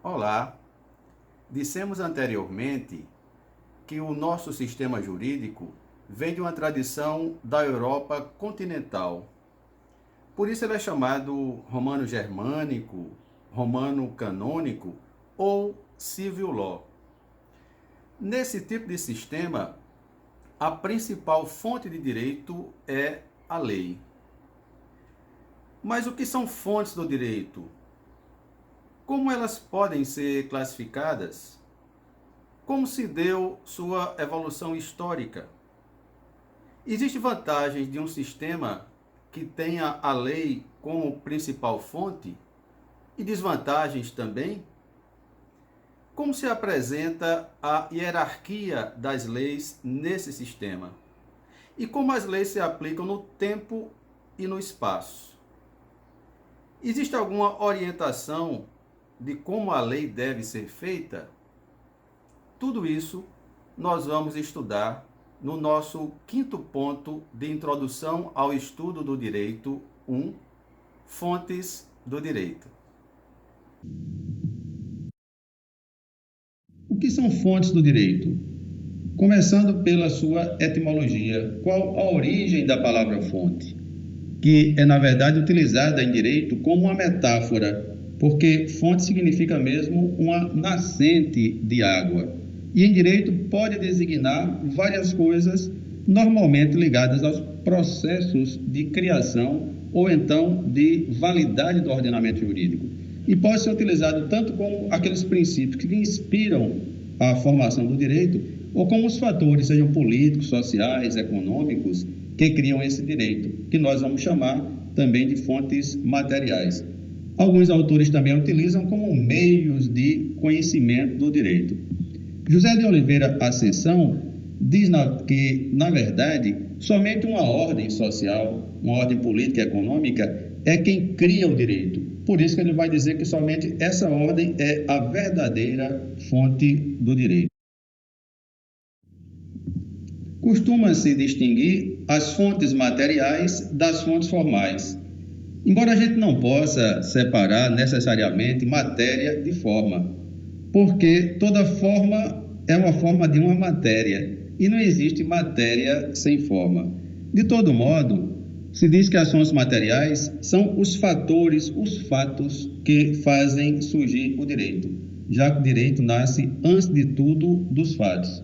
Olá, dissemos anteriormente que o nosso sistema jurídico vem de uma tradição da Europa continental. Por isso ele é chamado romano-germânico, romano-canônico ou civil law. Nesse tipo de sistema, a principal fonte de direito é a lei. Mas o que são fontes do direito? Como elas podem ser classificadas? Como se deu sua evolução histórica? Existem vantagens de um sistema que tenha a lei como principal fonte e desvantagens também? Como se apresenta a hierarquia das leis nesse sistema? E como as leis se aplicam no tempo e no espaço? Existe alguma orientação de como a lei deve ser feita? Tudo isso nós vamos estudar no nosso quinto ponto de introdução ao estudo do direito 1, fontes do direito. O que são fontes do direito? Começando pela sua etimologia, qual a origem da palavra fonte? Que é, na verdade, utilizada em direito como uma metáfora, porque fonte significa mesmo uma nascente de água. E em direito pode designar várias coisas, normalmente ligadas aos processos de criação ou então de validade do ordenamento jurídico. E pode ser utilizado tanto como aqueles princípios que inspiram a formação do direito, ou como os fatores, sejam políticos, sociais, econômicos, que criam esse direito, que nós vamos chamar também de fontes materiais. Alguns autores também utilizam como meios de conhecimento do direito. José de Oliveira Ascensão diz que, na verdade, somente uma ordem social, uma ordem política e econômica é quem cria o direito. Por isso que ele vai dizer que somente essa ordem é a verdadeira fonte do direito. Costuma-se distinguir as fontes materiais das fontes formais. Embora a gente não possa separar necessariamente matéria de forma, porque toda forma é uma forma de uma matéria e não existe matéria sem forma. De todo modo, se diz que as fontes materiais são os fatores, os fatos que fazem surgir o direito, já que o direito nasce, antes de tudo, dos fatos.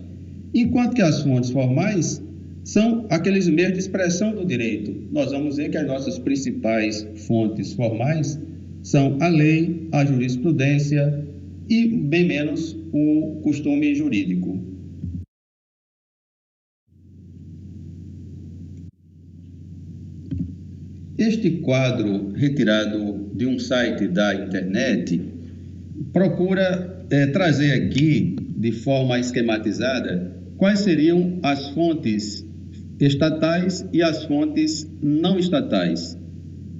Enquanto que as fontes formais são aqueles meios de expressão do direito. Nós vamos ver que as nossas principais fontes formais são a lei, a jurisprudência e, bem menos, o costume jurídico. Este quadro, retirado de um site da internet, procura trazer aqui, de forma esquematizada, quais seriam as fontes estatais e as fontes não estatais.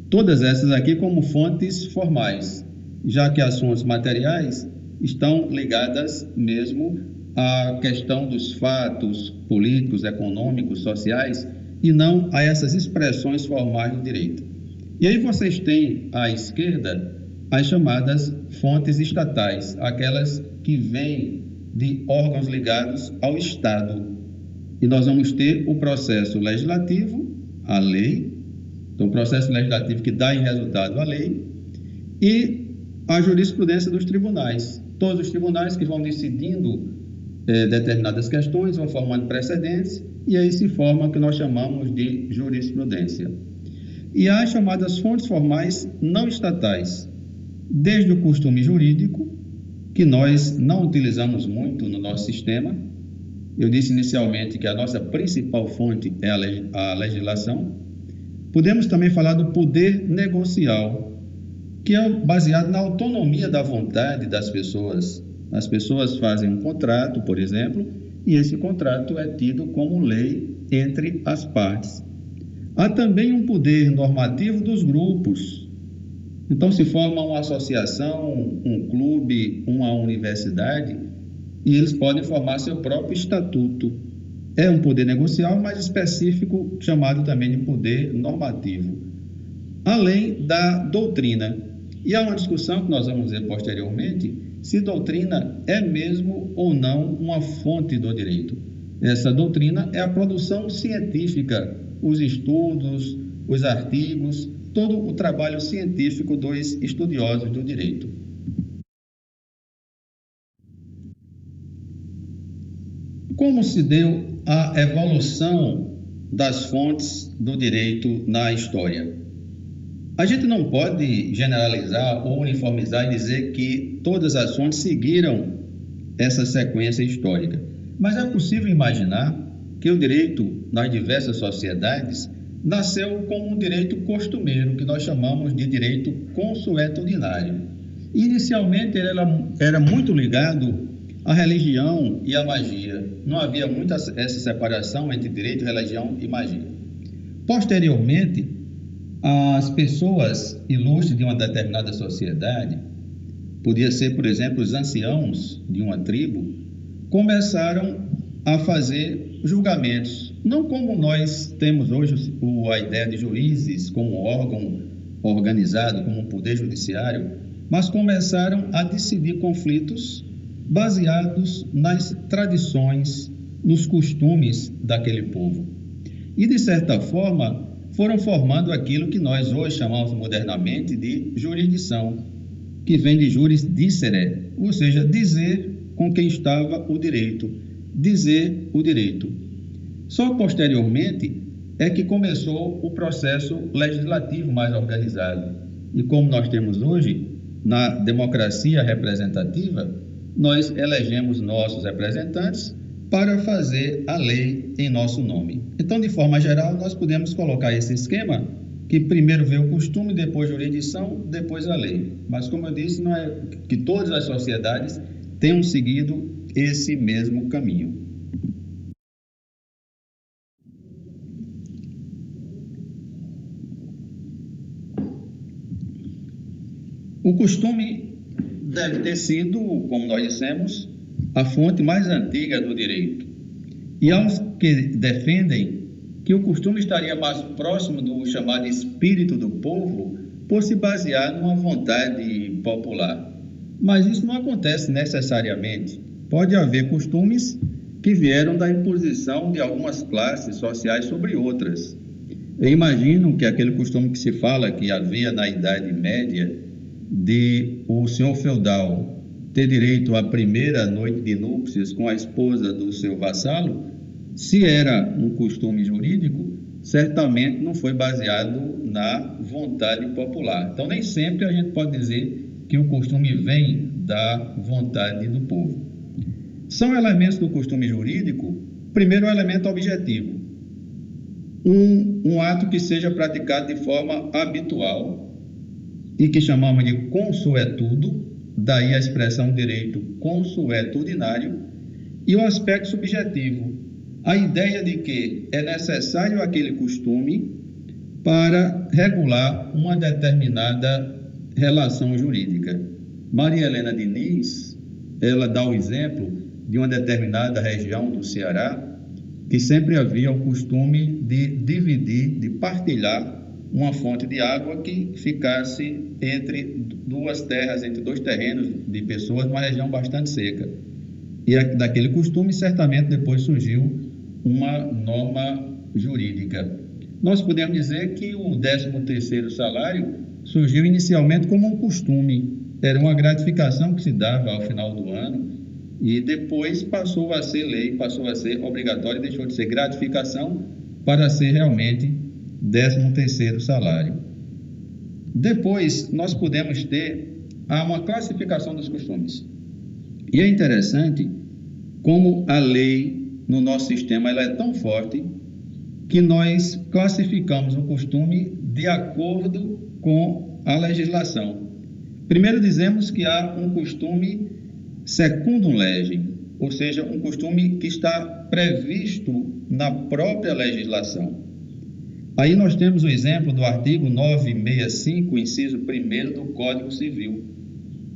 Todas essas aqui como fontes formais, já que as fontes materiais estão ligadas mesmo à questão dos fatos políticos, econômicos, sociais, e não a essas expressões formais do direito. E aí vocês têm à esquerda as chamadas fontes estatais, aquelas que vêm de órgãos ligados ao Estado. E nós vamos ter o processo legislativo, a lei, então o processo legislativo que dá em resultado a lei, e a jurisprudência dos tribunais. Todos os tribunais que vão decidindo determinadas questões, vão formando precedentes, e aí se forma o que nós chamamos de jurisprudência. E há as chamadas fontes formais não estatais, desde o costume jurídico, que nós não utilizamos muito no nosso sistema. Eu disse inicialmente que a nossa principal fonte é a legislação. Podemos também falar do poder negocial, que é baseado na autonomia da vontade das pessoas. As pessoas fazem um contrato, por exemplo, e esse contrato é tido como lei entre as partes. Há também um poder normativo dos grupos. Então, se forma uma associação, um clube, uma universidade, e eles podem formar seu próprio estatuto. É um poder negocial, mais específico, chamado também de poder normativo. Além da doutrina, E há uma discussão que nós vamos ver posteriormente, se doutrina é mesmo ou não uma fonte do direito. Essa doutrina é a produção científica, os estudos, os artigos, todo o trabalho científico dos estudiosos do direito. Como se deu a evolução das fontes do direito na história? A gente não pode generalizar ou uniformizar e dizer que todas as fontes seguiram essa sequência histórica, mas é possível imaginar que o direito nas diversas sociedades nasceu como um direito costumeiro, que nós chamamos de direito consuetudinário. Inicialmente ele era muito ligado à religião e à magia. Não havia muita essa separação entre direito, religião e magia. Posteriormente, as pessoas ilustres de uma determinada sociedade, podia ser, por exemplo, os anciãos de uma tribo, começaram a fazer julgamentos, não como nós temos hoje a ideia de juízes como um órgão organizado, como um poder judiciário, mas começaram a decidir conflitos baseados nas tradições, nos costumes daquele povo. E, de certa forma, foram formando aquilo que nós hoje chamamos modernamente de jurisdição, que vem de juris dicere, ou seja, dizer com quem estava o direito, dizer o direito. Só posteriormente é que começou o processo legislativo mais organizado. E como nós temos hoje, na democracia representativa, nós elegemos nossos representantes para fazer a lei em nosso nome. Então, de forma geral, nós podemos colocar esse esquema que primeiro veio o costume, depois a jurisdição, depois a lei. Mas, como eu disse, não é que todas as sociedades tenham seguido esse mesmo caminho. O costume deve ter sido, como nós dissemos, a fonte mais antiga do direito. E aos que defendem que o costume estaria mais próximo do chamado espírito do povo, por se basear numa vontade popular. Mas isso não acontece necessariamente. Pode haver costumes que vieram da imposição de algumas classes sociais sobre outras. Eu imagino que aquele costume que se fala que havia na Idade Média, de o senhor feudal ter direito à primeira noite de núpcias com a esposa do seu vassalo, se era um costume jurídico, certamente não foi baseado na vontade popular. Então, nem sempre a gente pode dizer que o costume vem da vontade do povo. São elementos do costume jurídico, primeiro o elemento objetivo. Um ato que seja praticado de forma habitual e que chamamos de consuetudo, daí a expressão direito consuetudinário, e o aspecto subjetivo, a ideia de que é necessário aquele costume para regular uma determinada relação jurídica. Maria Helena Diniz, ela dá o exemplo de uma determinada região do Ceará, que sempre havia o costume de dividir, de partilhar uma fonte de água que ficasse entre duas terras, entre dois terrenos de pessoas, numa região bastante seca. E daquele costume, certamente, depois surgiu uma norma jurídica. Nós podemos dizer que o 13º salário surgiu inicialmente como um costume. Era uma gratificação que se dava ao final do ano e depois passou a ser lei, passou a ser obrigatório, deixou de ser gratificação para ser realmente 13º salário. Depois, nós podemos ter uma classificação dos costumes. E é interessante como a lei no nosso sistema ela é tão forte que nós classificamos o costume de acordo com a legislação. Primeiro dizemos que há um costume secundum legem, ou seja, um costume que está previsto na própria legislação. Aí nós temos o exemplo do artigo 965, inciso 1º do Código Civil.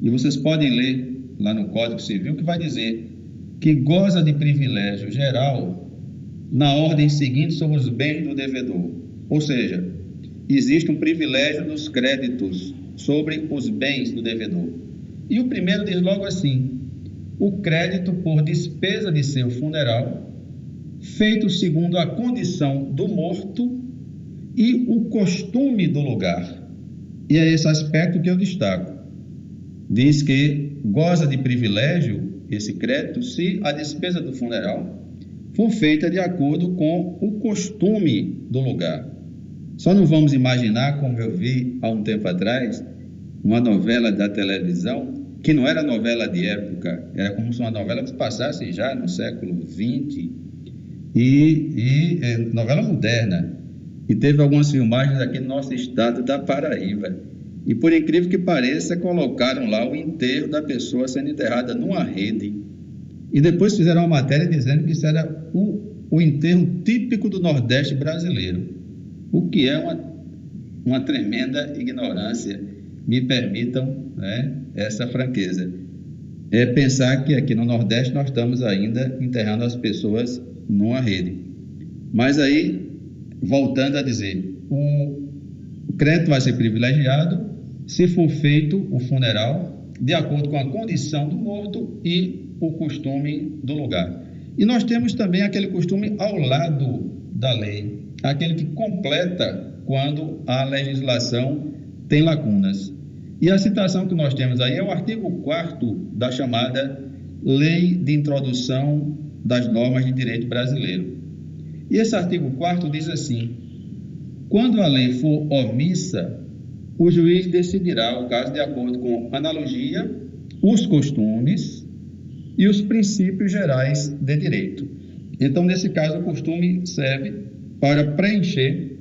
E vocês podem ler lá no Código Civil que vai dizer que goza de privilégio geral na ordem seguinte sobre os bens do devedor. Ou seja, existe um privilégio dos créditos sobre os bens do devedor. E o primeiro diz logo assim: o crédito por despesa de seu funeral, feito segundo a condição do morto e o costume do lugar. E é esse aspecto que eu destaco. Diz que goza de privilégio esse crédito se a despesa do funeral for feita de acordo com o costume do lugar. Só não vamos imaginar, como eu vi há um tempo atrás, uma novela da televisão, que não era novela de época, era como se uma novela que passasse já no século XX, novela moderna. E teve algumas filmagens aqui no nosso estado da Paraíba. E por incrível que pareça, colocaram lá o enterro da pessoa sendo enterrada numa rede. E depois fizeram uma matéria dizendo que isso era o enterro típico do Nordeste brasileiro. O que é uma tremenda ignorância, me permitam, né, essa franqueza. É pensar que aqui no Nordeste nós estamos ainda enterrando as pessoas numa rede. Mas aí, voltando a dizer, o crédito vai ser privilegiado se for feito o funeral de acordo com a condição do morto e o costume do lugar. E nós temos também aquele costume ao lado da lei, aquele que completa quando a legislação tem lacunas. E a citação que nós temos aí é o artigo 4º da chamada Lei de Introdução das Normas de Direito Brasileiro. E esse artigo 4º diz assim: quando a lei for omissa, o juiz decidirá o caso de acordo com analogia, os costumes e os princípios gerais de direito. Então, nesse caso, o costume serve para preencher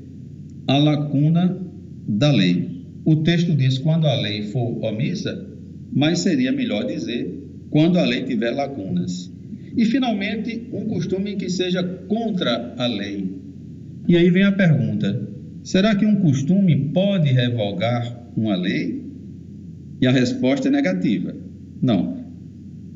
a lacuna da lei. O texto diz quando a lei for omissa, mas seria melhor dizer quando a lei tiver lacunas. E, finalmente, um costume que seja contra a lei. E aí vem a pergunta: será que um costume pode revogar uma lei? E a resposta é negativa. Não.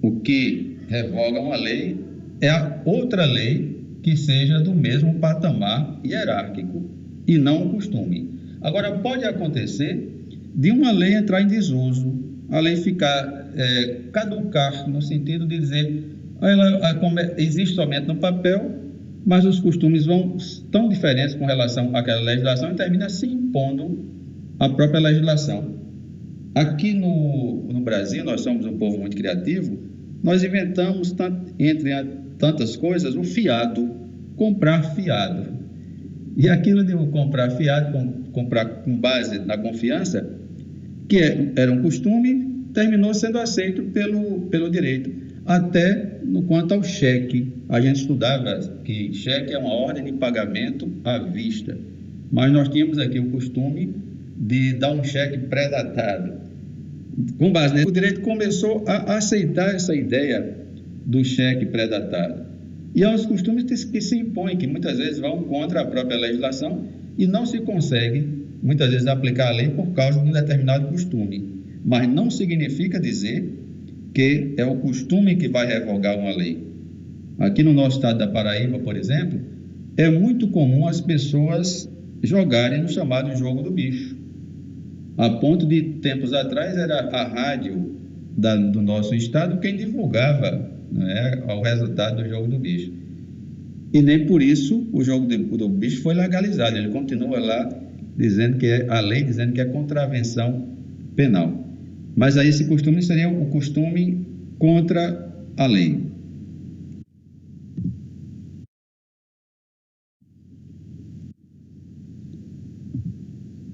O que revoga uma lei é a outra lei que seja do mesmo patamar hierárquico e não o costume. Agora, pode acontecer de uma lei entrar em desuso, a lei ficar caducar, no sentido de dizer existe somente no papel, mas os costumes vão tão diferentes com relação àquela legislação e termina se impondo a própria legislação. Aqui no Brasil, nós somos um povo muito criativo, nós inventamos, entre tantas coisas, o fiado, comprar fiado. E aquilo de comprar fiado, comprar com base na confiança, que era um costume, terminou sendo aceito pelo direito. Até no quanto ao cheque. A gente estudava que cheque é uma ordem de pagamento à vista. Mas nós tínhamos aqui o costume de dar um cheque pré-datado. Com base nisso, o direito começou a aceitar essa ideia do cheque pré-datado. E aos costumes que se impõem, que muitas vezes vão contra a própria legislação e não se consegue, muitas vezes, aplicar a lei por causa de um determinado costume. Mas não significa dizer que é o costume que vai revogar uma lei. Aqui no nosso estado da Paraíba, por exemplo, é muito comum as pessoas jogarem no chamado jogo do bicho. A ponto de, tempos atrás, era a rádio do nosso estado quem divulgava, né, o resultado do jogo do bicho. E nem por isso o jogo do bicho foi legalizado. Ele continua lá dizendo que a lei dizendo que é contravenção penal. Mas aí esse costume seria o costume contra a lei.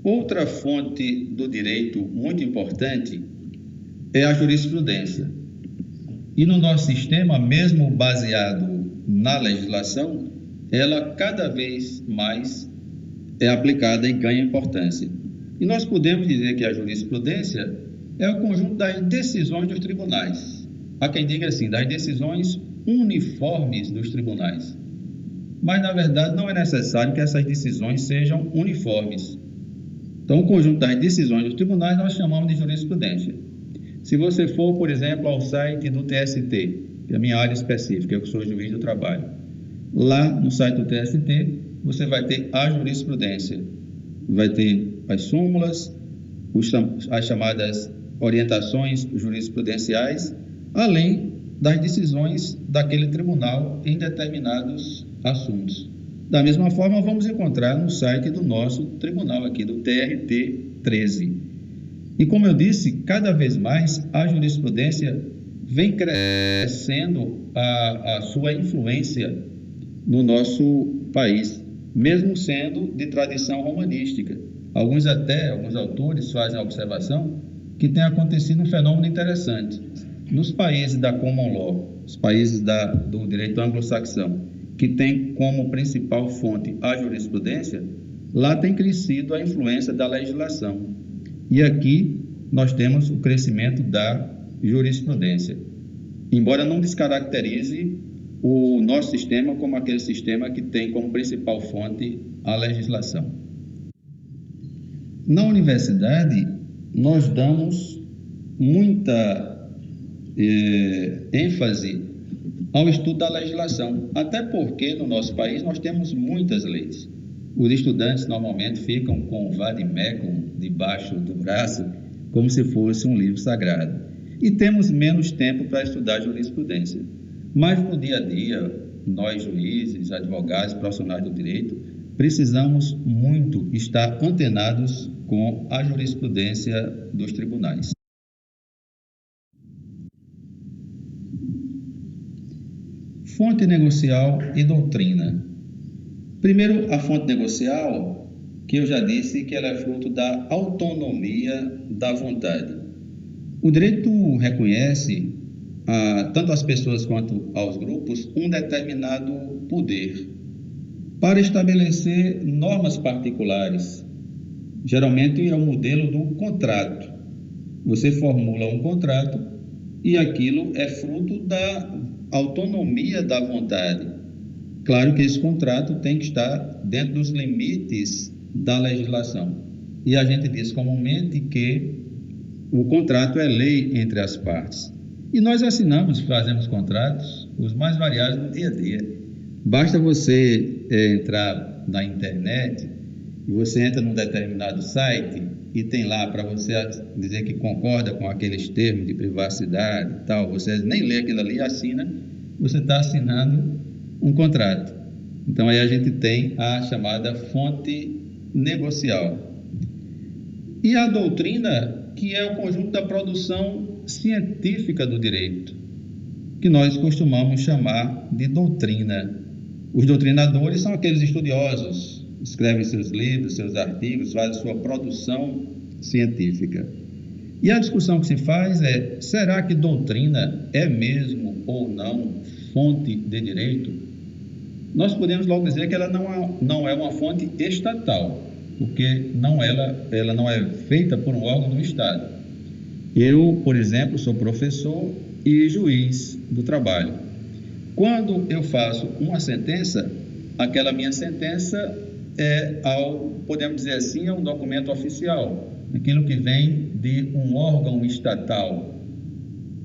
Outra fonte do direito muito importante é a jurisprudência. E no nosso sistema, mesmo baseado na legislação, ela cada vez mais é aplicada e ganha importância. E nós podemos dizer que a jurisprudência é o conjunto das decisões dos tribunais. Há quem diga assim, das decisões uniformes dos tribunais. Mas, na verdade, não é necessário que essas decisões sejam uniformes. Então, o conjunto das decisões dos tribunais nós chamamos de jurisprudência. Se você for, por exemplo, ao site do TST, que é a minha área específica, eu sou juiz do trabalho, lá no site do TST, você vai ter a jurisprudência. Vai ter as súmulas, as chamadas orientações jurisprudenciais, além das decisões daquele tribunal em determinados assuntos. Da mesma forma, vamos encontrar no site do nosso tribunal aqui, do TRT 13. E como eu disse, cada vez mais a jurisprudência vem crescendo a sua influência no nosso país, mesmo sendo de tradição romanística. Alguns autores fazem a observação que tem acontecido um fenômeno interessante. Nos países da Common Law, os países do direito anglo-saxão, que tem como principal fonte a jurisprudência, lá tem crescido a influência da legislação. E aqui nós temos o crescimento da jurisprudência, embora não descaracterize o nosso sistema como aquele sistema que tem como principal fonte a legislação. Na universidade, nós damos muita ênfase ao estudo da legislação, até porque no nosso país nós temos muitas leis. Os estudantes normalmente ficam com o vade-mecum debaixo do braço, como se fosse um livro sagrado. E temos menos tempo para estudar jurisprudência. Mas no dia a dia, nós juízes, advogados, profissionais do direito, precisamos muito estar antenados com a jurisprudência dos tribunais. Fonte negocial e doutrina. Primeiro, a fonte negocial, que eu já disse que ela é fruto da autonomia da vontade. O direito reconhece, tanto às pessoas quanto aos grupos, um determinado poder para estabelecer normas particulares. Geralmente é o modelo do contrato. Você formula um contrato e aquilo é fruto da autonomia da vontade. Claro que esse contrato tem que estar dentro dos limites da legislação. E a gente diz comumente que o contrato é lei entre as partes. E nós fazemos contratos, os mais variados no dia a dia. Basta você entrar na internet e você entra num determinado site e tem lá para você dizer que concorda com aqueles termos de privacidade e tal, você nem lê aquilo ali e assina, você está assinando um contrato. Então aí a gente tem a chamada fonte negocial. E a doutrina, que é o conjunto da produção científica do direito, que nós costumamos chamar de doutrina. Os doutrinadores são aqueles estudiosos, escrevem seus livros, seus artigos, fazem sua produção científica. E a discussão que se faz é, será que doutrina é mesmo ou não fonte de direito? Nós podemos logo dizer que ela não é uma fonte estatal, porque ela não é feita por um órgão do Estado. Eu, por exemplo, sou professor e juiz do trabalho. Quando eu faço uma sentença, aquela minha sentença podemos dizer assim, é um documento oficial, aquilo que vem de um órgão estatal.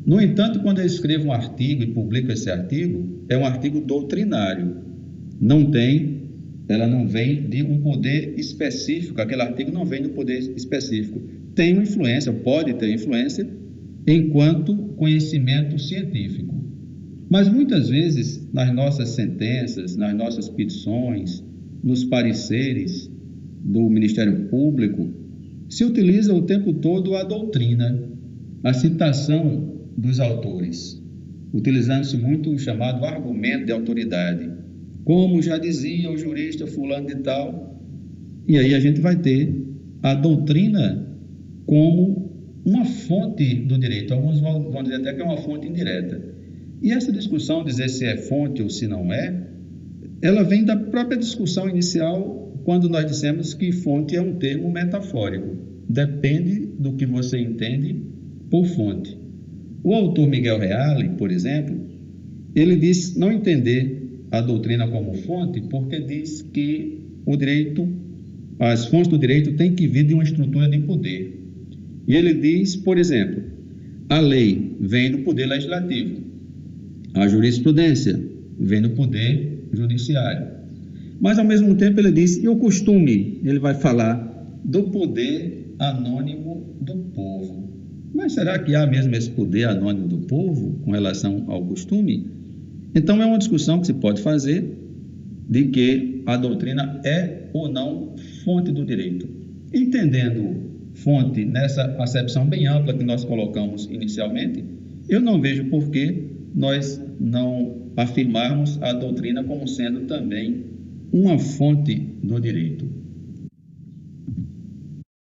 No entanto, quando eu escrevo um artigo e publico esse artigo, é um artigo doutrinário. Ela não vem de um poder específico, aquele artigo não vem do poder específico. Tem uma influência, pode ter influência, enquanto conhecimento científico. Mas muitas vezes, nas nossas sentenças, nas nossas petições, nos pareceres do Ministério Público, se utiliza o tempo todo a doutrina, a citação dos autores, utilizando-se muito o chamado argumento de autoridade, como já dizia o jurista fulano de tal. E aí a gente vai ter a doutrina como uma fonte do direito. Alguns vão dizer até que é uma fonte indireta. E essa discussão, dizer se é fonte ou se não é, ela vem da própria discussão inicial, quando nós dissemos que fonte é um termo metafórico. Depende do que você entende por fonte. O autor Miguel Reale, por exemplo, ele diz não entender a doutrina como fonte porque diz que as fontes do direito têm que vir de uma estrutura de poder. E ele diz, por exemplo, a lei vem do poder legislativo, a jurisprudência vem do poder judiciário. Mas, ao mesmo tempo, ele diz, e o costume? Ele vai falar do poder anônimo do povo. Mas será que há mesmo esse poder anônimo do povo com relação ao costume? Então é uma discussão que se pode fazer de que a doutrina é ou não fonte do direito. Entendendo fonte nessa acepção bem ampla que nós colocamos inicialmente, eu não vejo por que nós não afirmarmos a doutrina como sendo também uma fonte do direito.